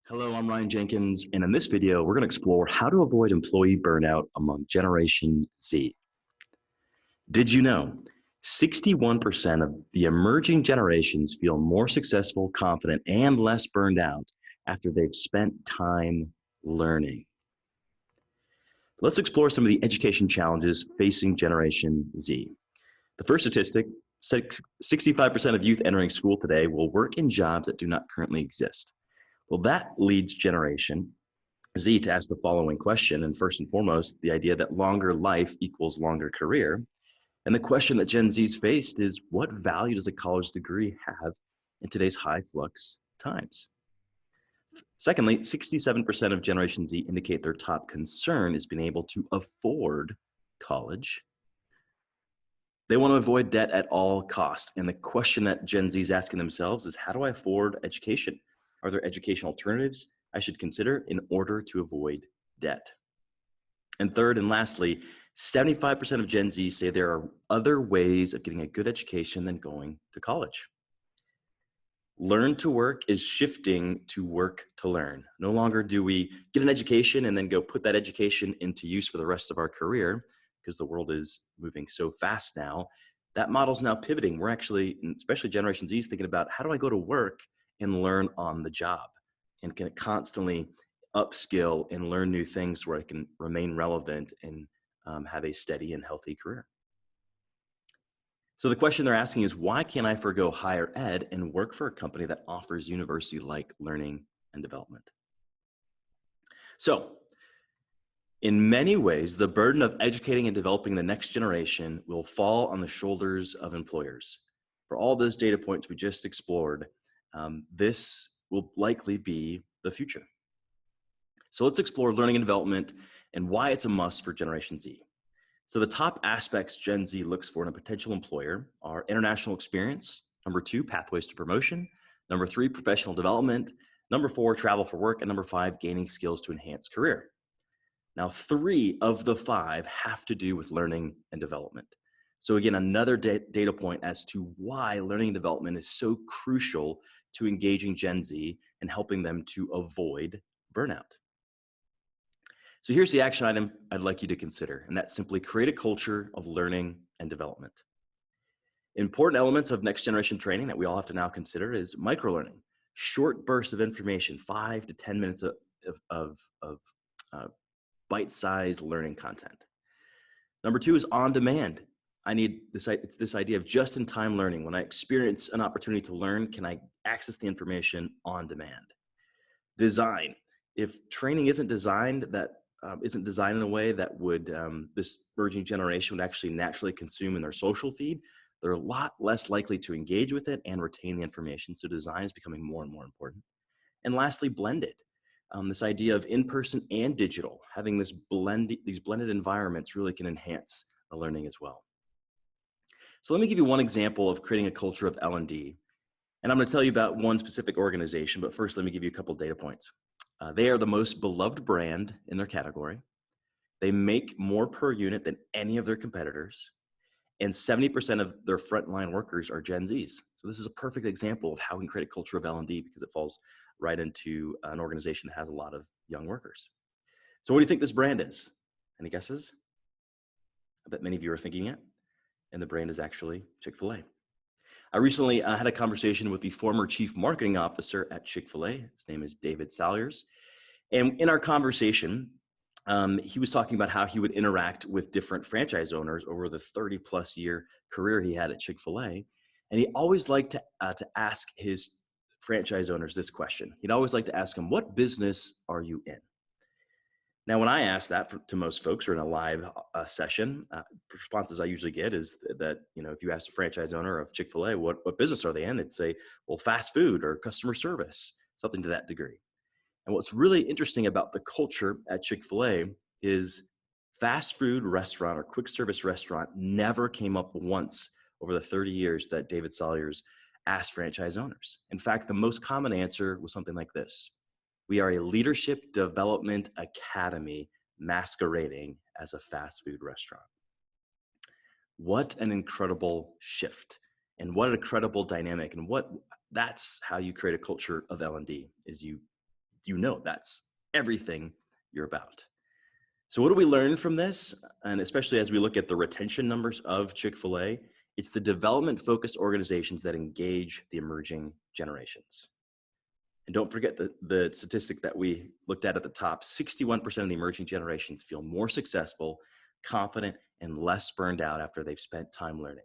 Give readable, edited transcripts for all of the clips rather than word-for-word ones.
Hello, I'm Ryan Jenkins, and in this video, we're going to explore how to avoid employee burnout among Generation Z. Did you know 61% of the emerging generations feel more successful, confident, and less burned out after they've spent time learning? Let's explore some of the education challenges facing Generation Z. The first statistic, 65% of youth entering school today will work in jobs that do not currently exist. Well, that leads Generation Z to ask the following question. And first and foremost, the idea that longer life equals longer career. And the question that Gen Z's faced is, what value does a college degree have in today's high flux times? Secondly, 67% of Generation Z indicate their top concern is being able to afford college. They want to avoid debt at all costs. And the question that Gen Z is asking themselves is, how do I afford education? Are there educational alternatives I should consider in order to avoid debt? And third and lastly, 75% of Gen Z say there are other ways of getting a good education than going to college. Learn to work is shifting to work to learn. No longer do we get an education and then go put that education into use for the rest of our career, because the world is moving so fast now. That model's now pivoting. We're actually, especially Generation Z, is thinking about, how do I go to work and learn on the job and can constantly upskill and learn new things where I can remain relevant and have a steady and healthy career. So the question they're asking is, why can't I forgo higher ed and work for a company that offers university-like learning and development? So in many ways, the burden of educating and developing the next generation will fall on the shoulders of employers. For all those data points we just explored, this will likely be the future. So let's explore learning and development and why it's a must for Generation Z. So the top aspects Gen Z looks for in a potential employer are international experience, number 2, pathways to promotion, number 3, professional development, number 4, travel for work, and number 5, gaining skills to enhance career. Now, 3 of the 5 have to do with learning and development. So again, another data point as to why learning and development is so crucial to engaging Gen Z and helping them to avoid burnout. So here's the action item I'd like you to consider, and that's simply create a culture of learning and development. Important elements of next generation training that we all have to now consider is microlearning, short bursts of information, 5 to 10 minutes of bite-sized learning content. Number 2 is on demand. I need this idea of just-in-time learning. When I experience an opportunity to learn, can I access the information on demand? Design. If training isn't designed in a way that would this emerging generation would actually naturally consume in their social feed, they're a lot less likely to engage with it and retain the information. So design is becoming more and more important. And lastly, blended. This idea of in-person and digital, having these blended environments really can enhance the learning as well. So let me give you one example of creating a culture of L&D. And I'm going to tell you about one specific organization, but first let me give you a couple of data points. They are the most beloved brand in their category. They make more per unit than any of their competitors. And 70% of their frontline workers are Gen Zs. So this is a perfect example of how we can create a culture of L&D, because it falls right into an organization that has a lot of young workers. So what do you think this brand is? Any guesses? I bet many of you are thinking it. And the brand is actually Chick-fil-A. I recently had a conversation with the former chief marketing officer at Chick-fil-A. His name is David Salyers. And in our conversation, he was talking about how he would interact with different franchise owners over the 30-plus year career he had at Chick-fil-A. And he always liked to ask his franchise owners this question. He'd always like to ask them, what business are you in? Now, when I ask that to most folks or in a live session, responses I usually get is that, if you ask a franchise owner of Chick-fil-A, what business are they in? They'd say, well, fast food or customer service, something to that degree. And what's really interesting about the culture at Chick-fil-A is fast food restaurant or quick service restaurant never came up once over the 30 years that David Salyers asked franchise owners. In fact, the most common answer was something like this: we are a leadership development academy masquerading as a fast food restaurant. What an incredible shift, and what an incredible dynamic, and that's how you create a culture of L&D, is you you know that's everything you're about. So what do we learn from this? And especially as we look at the retention numbers of Chick-fil-A, it's the development-focused organizations that engage the emerging generations. And don't forget the statistic that we looked at the top. 61% of the emerging generations feel more successful, confident, and less burned out after they've spent time learning.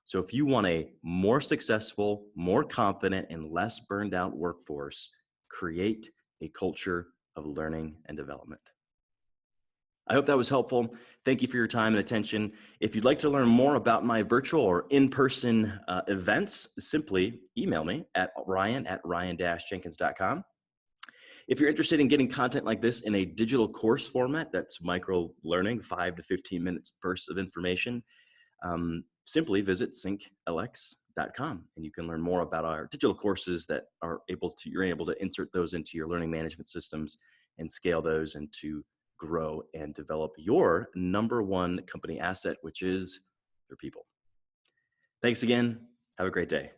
So if you want a more successful, more confident, and less burned out workforce, create a culture of learning and development. I hope that was helpful. Thank you for your time and attention. If you'd like to learn more about my virtual or in-person events, simply email me at ryan@ryan-jenkins.com. If you're interested in getting content like this in a digital course format, that's micro learning, 5 to 15 minutes bursts of information, simply visit synklx.com and you can learn more about our digital courses that you're able to insert those into your learning management systems and scale those and to grow and develop your number one company asset, which is your people. Thanks again. Have a great day.